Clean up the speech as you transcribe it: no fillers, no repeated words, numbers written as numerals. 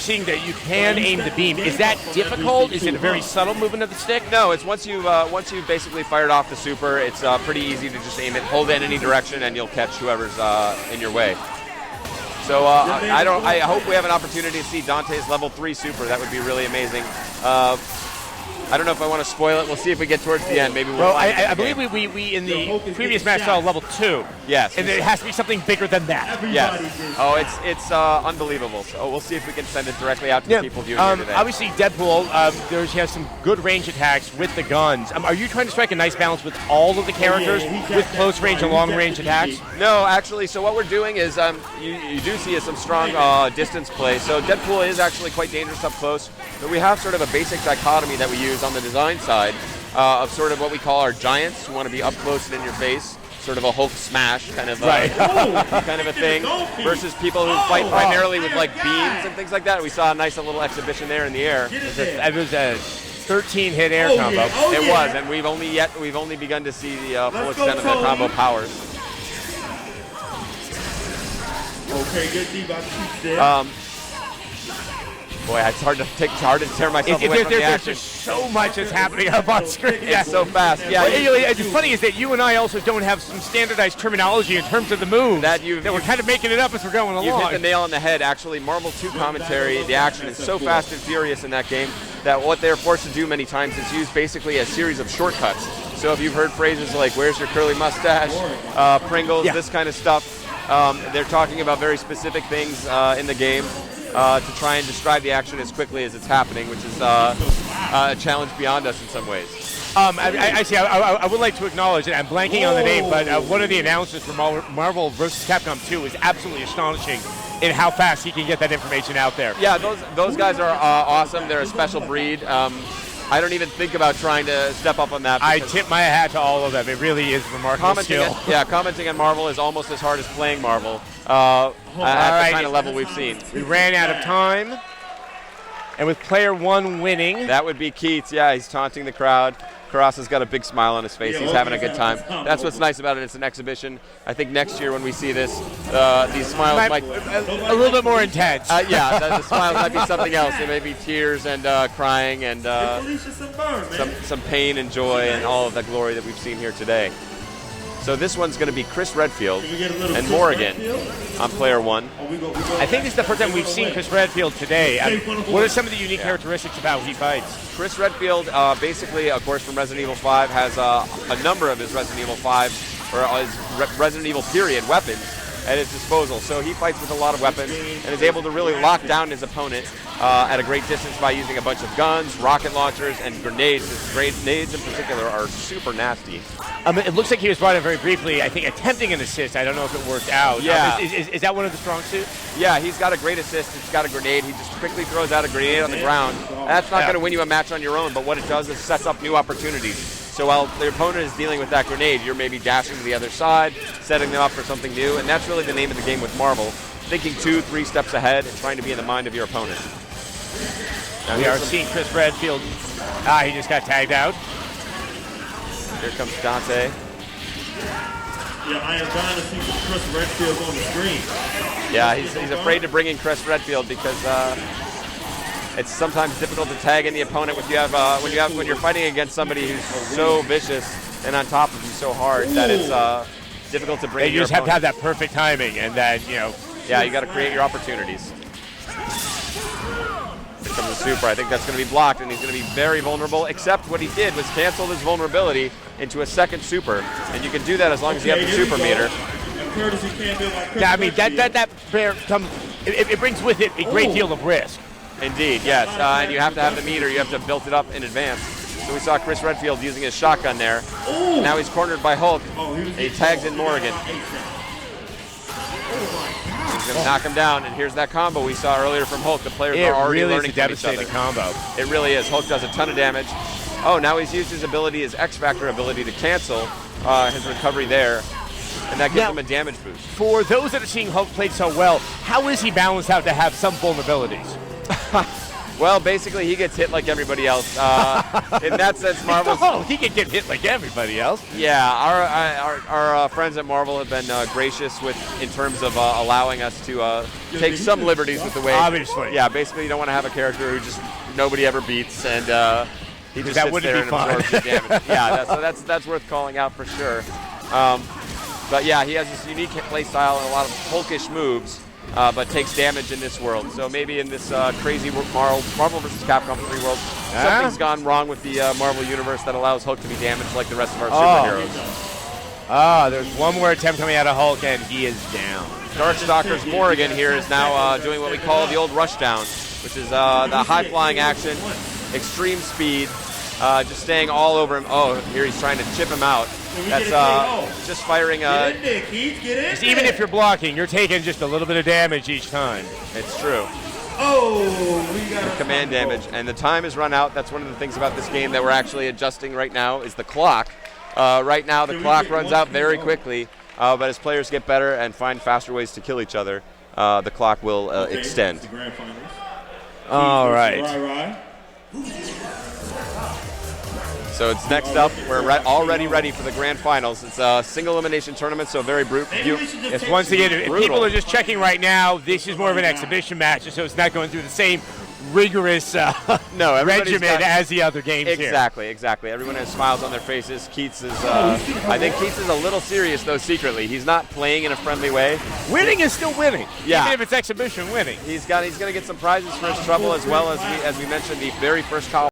Seeing that you can aim the beam, is that difficult? Is it a very subtle movement of the stick? No, it's once you've basically fired off the super, it's pretty easy to just aim it, hold it in any direction, and you'll catch whoever's in your way. So I hope we have an opportunity to see Dante's level 3 super. That would be really amazing. I don't know if I want to spoil it. We'll see if we get towards the end. Maybe we'll. Well, I believe we in the previous match saw level 2. Yes. And it has to be something bigger than that. Yes. Oh, it's unbelievable. So we'll see if we can send it directly out to the people viewing here today. Obviously, Deadpool, he has some good range attacks with the guns. Are you trying to strike a nice balance with all of the characters with close range and long range attacks? No, actually. So what we're doing is you do see some strong distance play. So Deadpool is actually quite dangerous up close, but we have sort of a basic dichotomy that we use on the design side of sort of what we call our giants who want to be up close and in your face, sort of a Hulk smash kind of kind of a thing, versus people who fight primarily with like beams and things like that. We saw a nice little exhibition there in the air. It was a 13-hit air combo. It was, and we've only begun to see the full extent of the combo powers. Okay, good debuff. Boy, it's hard to tear myself away from the action. There's just so much that's happening up on screen. It's so fast. Yeah. Well, the funny is that you and I also don't have some standardized terminology in terms of the moves. That we're kind of making it up as we're going along. You hit the nail on the head. Actually, Marvel 2 commentary, the action is so fast and furious in that game that what they're forced to do many times is use basically a series of shortcuts. So if you've heard phrases like "Where's your curly mustache?" Pringles, this kind of stuff, they're talking about very specific things in the game. To try and describe the action as quickly as it's happening, which is a challenge beyond us in some ways. I would like to acknowledge, and I'm blanking on the name, but one of the announcers for Marvel vs. Capcom 2 is absolutely astonishing in how fast he can get that information out there. Yeah, those guys are awesome. They're a special breed. I don't even think about trying to step up on that. I tip my hat to all of them. It really is remarkable skill. Commenting on Marvel is almost as hard as playing Marvel at the kind of level we've seen. We ran out of time, and with player 1 winning. That would be Keats. Yeah, he's taunting the crowd. Karasa's got a big smile on his face. He's having a good time. That's what's nice about it. It's an exhibition. I think next year when we see this, these smiles might a little bit more intense. The smiles might be something else. It may be tears and crying and some pain and joy and all of the glory that we've seen here today. So this one's going to be Chris Redfield and Morrigan on player 1. I think this is the first time we've seen Chris Redfield today. What are some of the unique characteristics of how he fights? Chris Redfield, basically, of course, from Resident Evil 5, has a number of his Resident Evil 5, or his Resident Evil period weapons at his disposal. So he fights with a lot of weapons and is able to really lock down his opponent at a great distance by using a bunch of guns, rocket launchers, and grenades. His grenades in particular are super nasty. It looks like he was brought in very briefly, I think, attempting an assist. I don't know if it worked out. Yeah. Is that one of the strong suits? Yeah, he's got a great assist. He's got a grenade. He just quickly throws out a grenade on the ground. That's not going to win you a match on your own, but what it does is sets up new opportunities. So while the opponent is dealing with that grenade, you're maybe dashing to the other side, setting them up for something new, and that's really the name of the game with Marvel. Thinking 2-3 steps ahead and trying to be in the mind of your opponent. Now we are seeing Chris Redfield. He just got tagged out. Here comes Dante. Yeah, I am trying to see Chris Redfield on the screen. Yeah, he's afraid to bring in Chris Redfield because it's sometimes difficult to tag in the opponent when you're fighting against somebody who's so vicious and on top of you so hard that it's difficult to bring in your opponent. You just have to have that perfect timing, and then Yeah, you got to create your opportunities. Here comes the super. I think that's going to be blocked, and he's going to be very vulnerable, except what he did was cancel his vulnerability into a second super, and you can do that as long as you have the super meter. Yeah, I mean, it brings with it a great deal of risk. Indeed, yes, and you have to have the meter. You have to have built it up in advance. So we saw Chris Redfield using his shotgun there. Now he's cornered by Hulk. He tags in Morrigan. He's going to knock him down, and here's that combo we saw earlier from Hulk. The players are already learning from each other. It really is a devastating combo. It really is. Hulk does a ton of damage. Oh, now he's used his ability, his X-Factor ability, to cancel his recovery there, and that gives him a damage boost. For those that are seeing Hulk played so well, how is he balanced out to have some vulnerabilities? Well, basically, he gets hit like everybody else. In that sense, Marvel's... Oh, he can get hit like everybody else. Yeah, our friends at Marvel have been gracious in terms of allowing us to take some liberties with the way. Obviously. Yeah, basically, you don't want to have a character who just nobody ever beats, and he just that sits wouldn't there be and fun. absorbs the damage. Yeah, so that's worth calling out for sure. But yeah, he has this unique play style and a lot of Hulkish moves, but takes damage in this world. So maybe in this crazy Marvel vs. Capcom 3 world, something's gone wrong with the Marvel universe that allows Hulk to be damaged like the rest of our superheroes. There's one more attempt coming out of Hulk, and he is down. Darkstalker's Morrigan here is now doing what we call the old rushdown, which is the high-flying action, extreme speed, just staying all over him. Oh, here he's trying to chip him out. That's just firing. Just even if you're blocking, you're taking just a little bit of damage each time. It's true. Oh, we got Command damage, and the time is run out. That's one of the things about this game that we're actually adjusting right now is the clock. Right now, the clock runs out very quickly, but as players get better and find faster ways to kill each other, the clock will extend. All right. So it's next up. We're already ready for the grand finals. It's a single elimination tournament, so very brutal. It's once again, if people are just checking right now, this is more of an exhibition match, so it's not going through the same rigorous regimen as the other games here. Exactly. Everyone has smiles on their faces. Keats is, I think Keats is a little serious though secretly. He's not playing in a friendly way. Winning is still winning. Yeah. Even if it's exhibition winning. He's going to get some prizes for his trouble, as well as we mentioned the very first